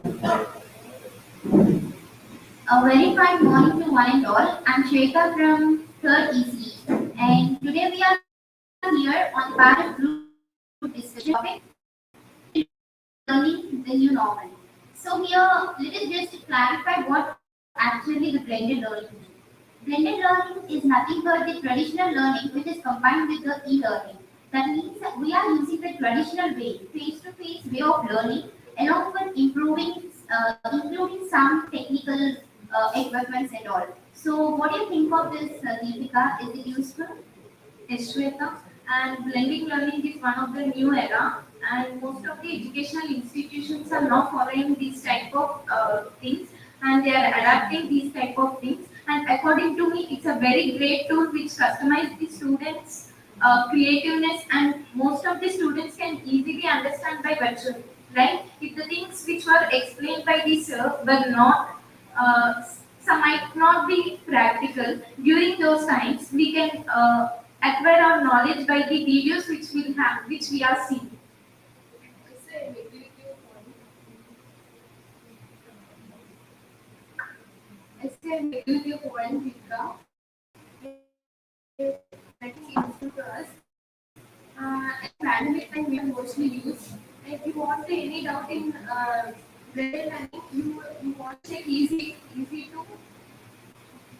A very fine morning to one and all. I'm Shweta from 3rd ECE, and today we are here on the part of group discussion topic learning the new normal. So here, let us just clarify what actually the blended learning means. Blended learning is nothing but the traditional learning which is combined with the e-learning. That means that we are using the traditional way, face-to-face way of learning, along with including some technical equipments and all. So, what do you think of this, Deepika? Is it useful? Yes, Shweta. And blended learning is one of the new era, and most of the educational institutions are now following these type of things, and they are adapting these type of things. And according to me, it's a very great tool which customize the students' creativeness, and most of the students can easily understand by virtual. Right? If the things which were explained by the sir were not some might not be practical. During those times, we can acquire our knowledge by the videos which we are seeing. I say I agree with your point, Deepika. That is useful to us. At pandemic time, we are mostly used. If you want any doubt in blended learning, you want to check easy to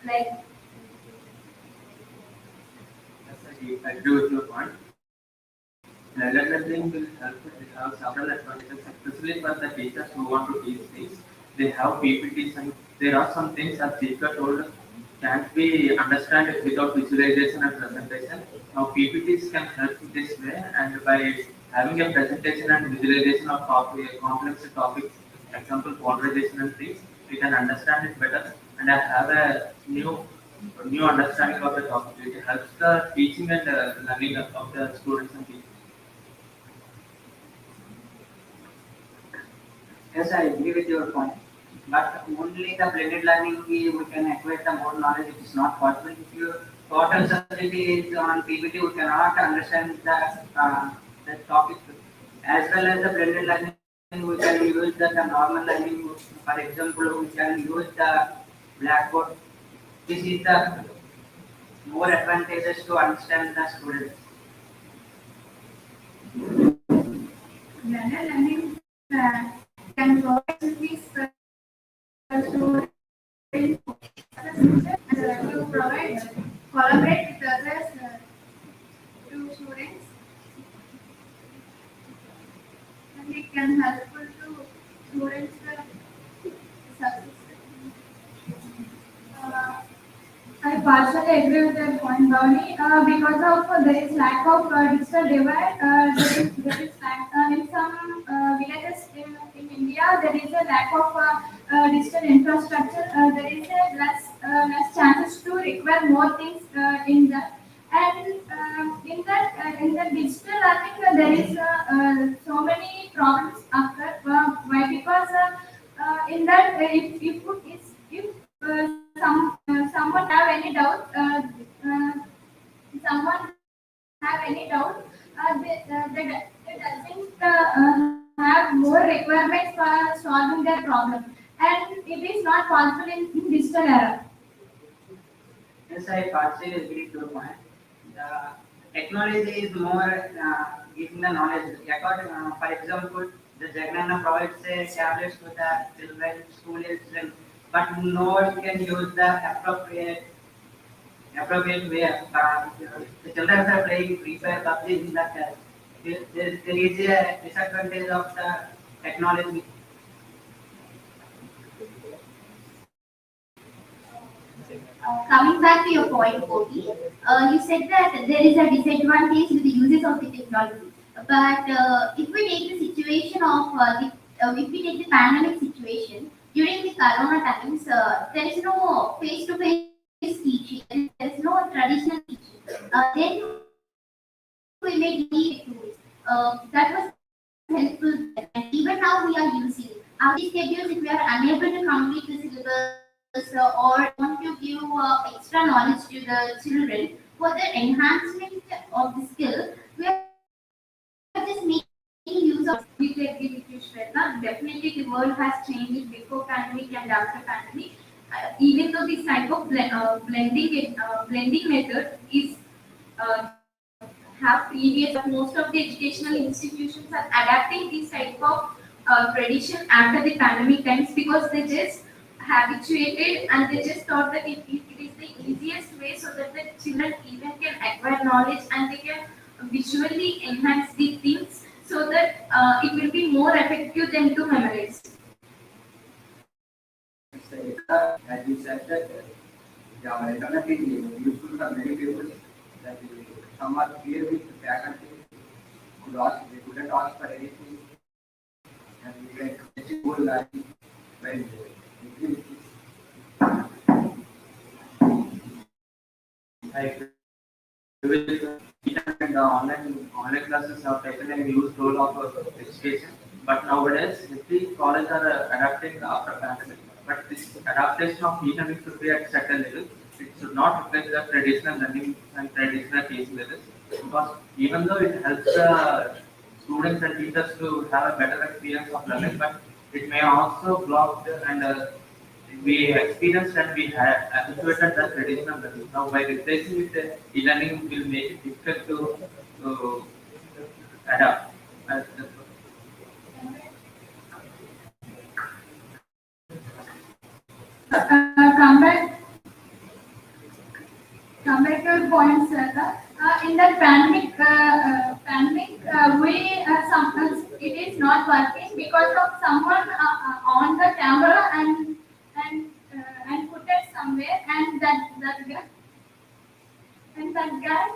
like. Yes, I agree with your point. Blended learning will help. It have several advantages, especially for the teachers who want to teach things. They have PPTs, and there are some things as teacher told can't be understand it without visualization and presentation. Now PPTs can help in this way, and by having a presentation and visualization of complex topics, example polarization and things, we can understand it better and have a new understanding of the topic. It helps the teaching and learning of the students and teachers. Yes, I agree with your point. But only the blended learning we can acquire the more knowledge. It is not possible. If your total subject is on PPT, we cannot understand the topic. As well as the blended learning, we can use the normal learning. For example, we can use the blackboard. This is the more advantages to understand the students. Blended learning can provide these students to provide collaborate with others to students, and it can helpful to students success. Uh, I partially agree with your point, Bhavani. Because of there is lack of digital divide, there is lack in some villages in India. There is a lack of digital infrastructure. There is a less chances to require more things in that. And in the digital learning, there is so many problems occur. Why? Because in that if someone have any doubt, someone have any doubt, they doesn't have more requirements for solving their problem, and it is not possible in digital era. Yes, I partially agree to your point. The technology is more giving the knowledge. For example, the Jagnana provides a tablets to the children, school children, but no one can use the appropriate way. The children are playing Free Fire, PUBG in that. There is a disadvantage of the technology. Coming back to your point, Kobi, you said that there is a disadvantage with the uses of the technology. But if we take the situation of if we take the pandemic situation during the corona times, there is no face-to-face teaching, there is no traditional teaching. Then we made tools. That was helpful, and even now we are using our schedules if we are unable to complete the syllabus or want to give extra knowledge to the children for the enhancement of the skill, we are just making use of Completely agree with you, Shweta. Definitely, the world has changed before pandemic and after pandemic. Even though this type of blending method is have previous, but most of the educational institutions are adapting this type of tradition after the pandemic times because they just habituated and they just thought that it is the easiest way so that the children even can acquire knowledge and they can visually enhance the things so that it will be more effective than to memorize. As you said that the internet is useful for many people. That some are clear with faculty could ask, they couldn't ask for anything, and we can good learning very well. I with internet and online classes have taken a huge role of education, but nowadays every college are adapting after pandemic. But this adaptation of e-learning should be at certain level. It should not replace the traditional learning and traditional teaching levels because even though it helps the students and teachers to have a better experience of learning, but it may also block and we experienced and we had habituated the traditional learning. Now, by replacing it, e-learning will make it difficult to adapt. That's Come back, come back to your point, sir. In that pandemic, we sometimes it is not working because of someone on the camera and put it somewhere, and that guy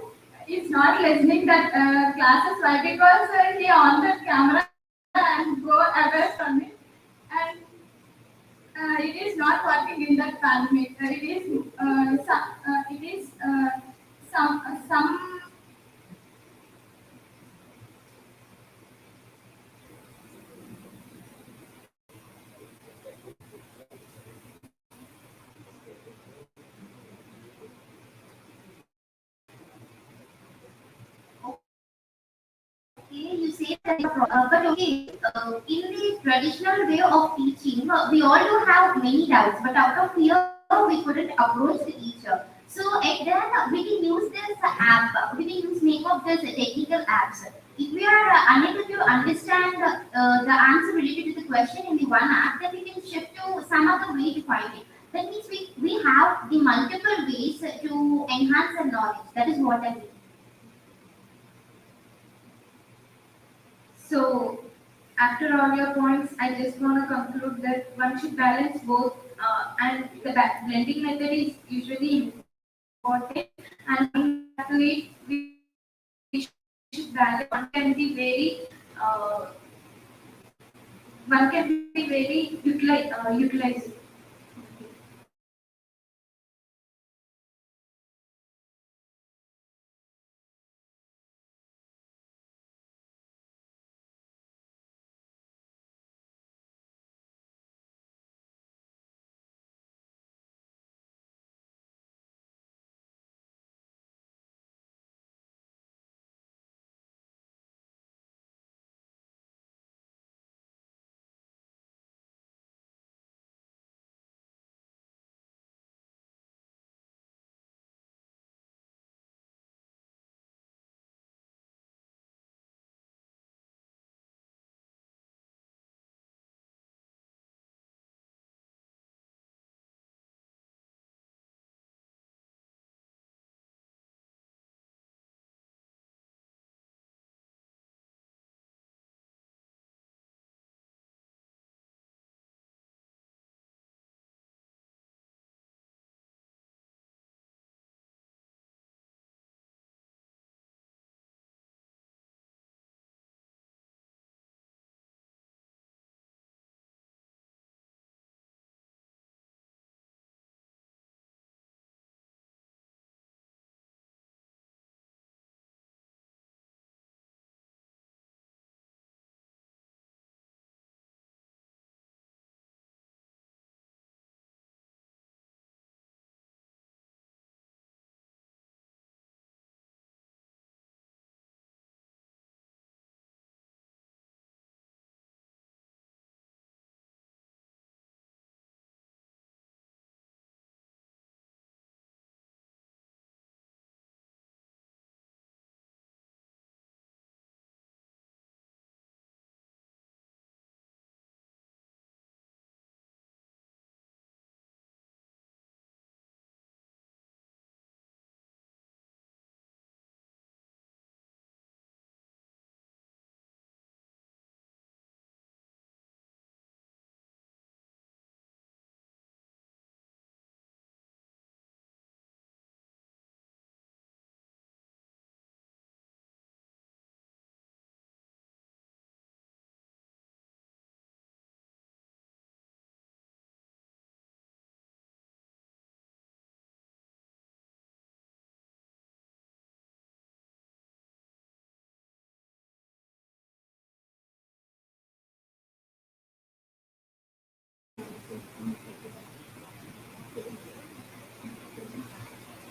is not listening that classes. Why? Because he on the camera and go away from it, and it is not working in that pandemic. It is some. Okay, you say that, but okay, in the traditional way of teaching, we all do have many doubts, but out of fear, we couldn't approach the teacher. So then we can use this app, we can use make of this technical apps. If we are unable to understand the answer related to the question in the one app, then we can shift to some other way to find it. That means we have the multiple ways to enhance our knowledge. That is what I mean. So, after all your points, I just want to conclude that one should balance both, and the blending method is usually important. And coming back to it, we should balance. One can be very utilized.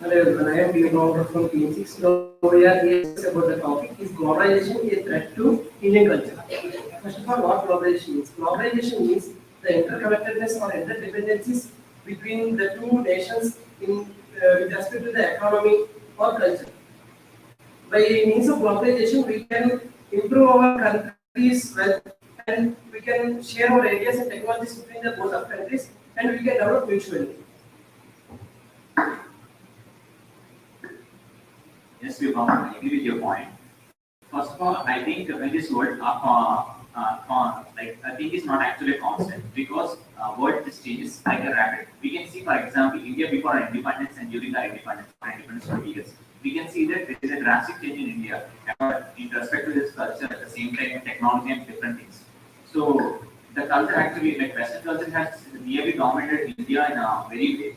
Hello everyone, I am Dean Mohammed from P6. Now we are here to discuss about the topic is globalization a threat to Indian culture. First of all, what globalization means? Globalization means the interconnectedness or interdependencies between the two nations in with respect to the economy or culture. By means of globalization, we can improve our countries' wealth and we can share our ideas and technologies between the both of countries and we can develop mutually. Yes, Vibham, I agree with your point. First of all, I think when this word like I think is not actually constant because word just changes like a rapid. We can see, for example, India before our independence and during our independence 20 years. We can see that there is a drastic change in India in respect to this culture at the same time technology and different things. So the culture actually, like Western culture, has nearly dominated India in a very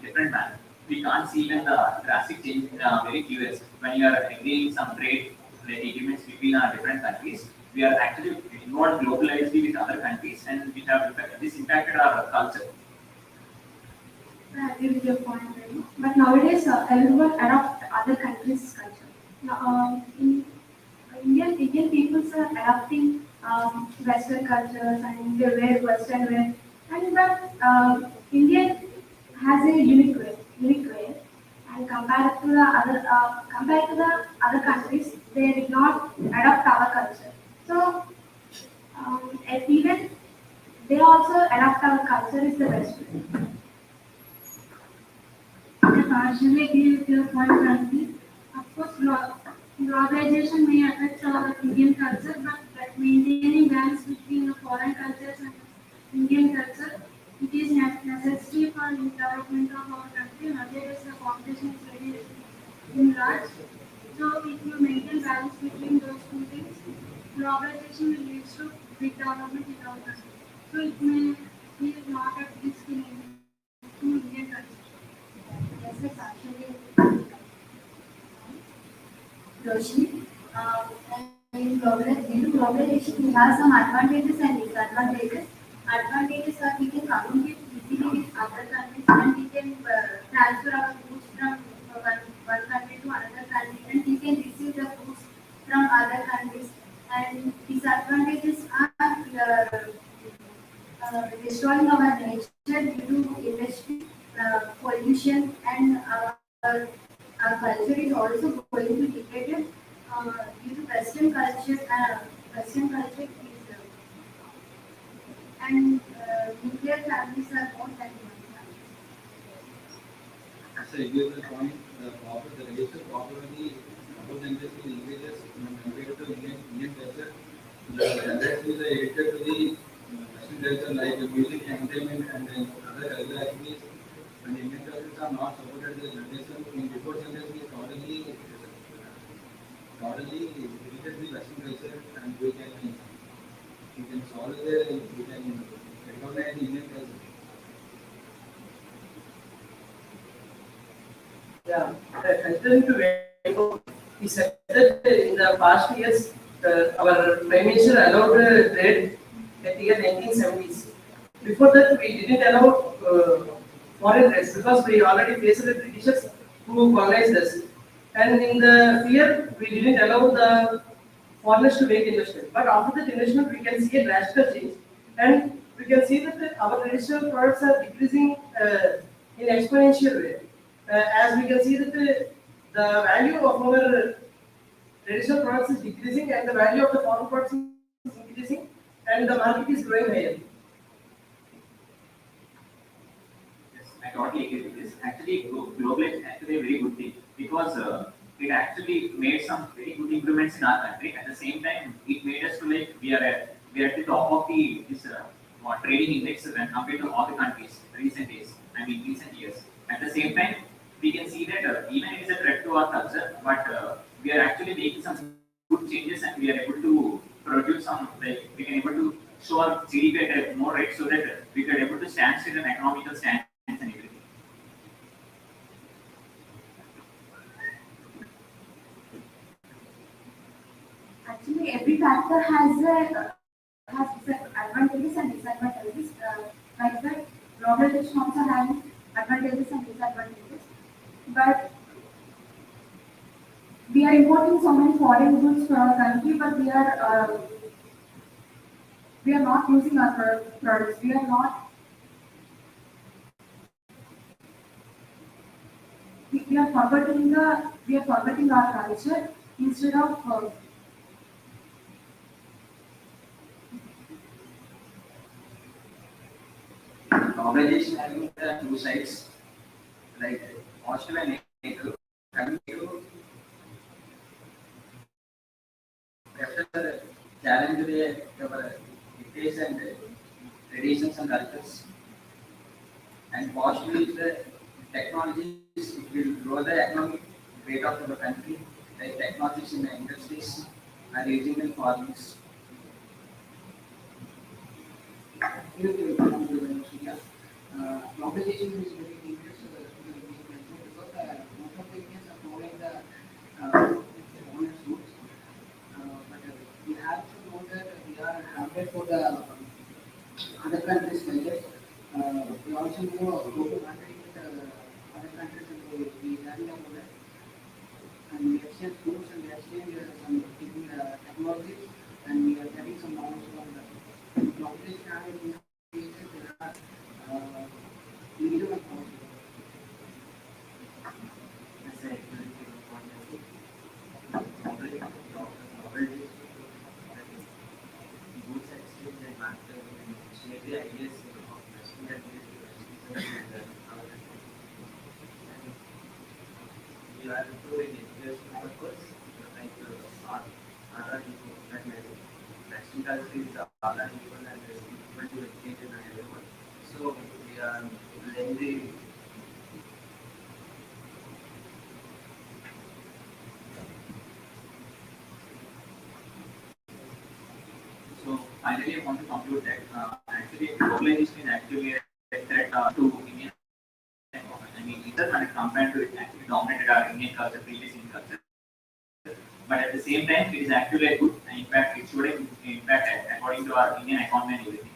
different manner. We can't see even the drastic change in very few years. When you are agreeing some trade like agreements between different countries, we are actually involved globalized with other countries, and we have this impacted our culture. I agree with your point, Renu. But nowadays, everyone adopt other countries' culture. Now, Indian peoples are adopting Western cultures and they wear Western wear. And but Indian has a unique way. And compared to the other countries, they did not adopt our culture. So and even they also adopt our culture is the best way. I partially agree with your point, Randy. Of course, globalization may affect our Indian culture, but maintaining balance between the foreign cultures and Indian culture, it is necessary for the development of our country. Nowadays, the competition is very large. So, if you maintain balance between those two things, globalization will lead to big development in our country. So, it may be not at risk in Indian culture. Yes, it's actually Roshni. In globalization, we have some advantages and disadvantages. Advantages are we can communicate easily with other countries and we can transfer our goods from one country to another country and we can receive the goods from other countries. And disadvantages are destroying our nature due to industry, pollution, and our culture is also going to be degraded due to Western culture. Western culture is and nuclear families are more than one family. As I give the point, the ratio popularly about industry languages compared to Indian culture, directly related to the Western culture like music, entertainment, and other cultural activities, and Indian cultures are not supported the generation in before generation is totally related to Western culture, and we can solve the we can recognize the Indian culture. Yeah, continuing to Venu, he said that in the past years, our Prime Minister allowed trade at the year 1970s. Before that, we didn't allow foreign trades because we already faced the Britishers who colonized us. And in the fear, we didn't allow the foreigners to make investment. But after that investment, we can see a drastic change. And we can see that our traditional products are decreasing in exponential way. As we can see that the value of our traditional products is decreasing and the value of the foreign products is increasing and the market is growing higher. Yes, I totally agree with this. Actually, globalization is actually a very good thing because it actually made some very good improvements in our country. At the same time, it made us to like we are at the top of the this trading index when compared to all the countries recent days. I mean recent years. At the same time, we can see that even it is a threat to our culture, but we are actually making some good changes and we are able to produce some like we can able to show our GDP at a more rate so that we are able to stand still in economical stance and everything. Actually, every factor has its advantages and disadvantages. Like that, globalization also having advantages and disadvantages. But we are importing so many foreign goods to our country, but we are not using our products. We are forgetting our culture instead of Globalization having two sides, like positive and negative. Coming to after challenge our heritage and traditions and cultures, and positive is the technologies. It will grow the economic rate of the country. Like technologies in the industries are using in farmers. Yeah. Globalization is very dangerous to the Indian culture because most of the Indians are following the foreign roots. But we have to know that we are hunted for the other countries' cultures. We also go to market with other countries and we learn about that. And we exchange foods and we exchange some technologies and we are getting some knowledge from the globalization and in cases there are medium and positive. As I explained to the point of view, already goods exchange and market share the ideas of Western countries to Western and our country. And we are improving education purpose, like art are equal, that means Western countries are equal and equal to education and everyone. So we are letting the So finally, I want to conclude that actually globalization is actually a threat to Indian economy. I mean, either when it compared to it actually dominated our Indian culture, previous Indian culture. But at the same time, it is actually a good. In fact, it should impact according to our Indian economy and everything.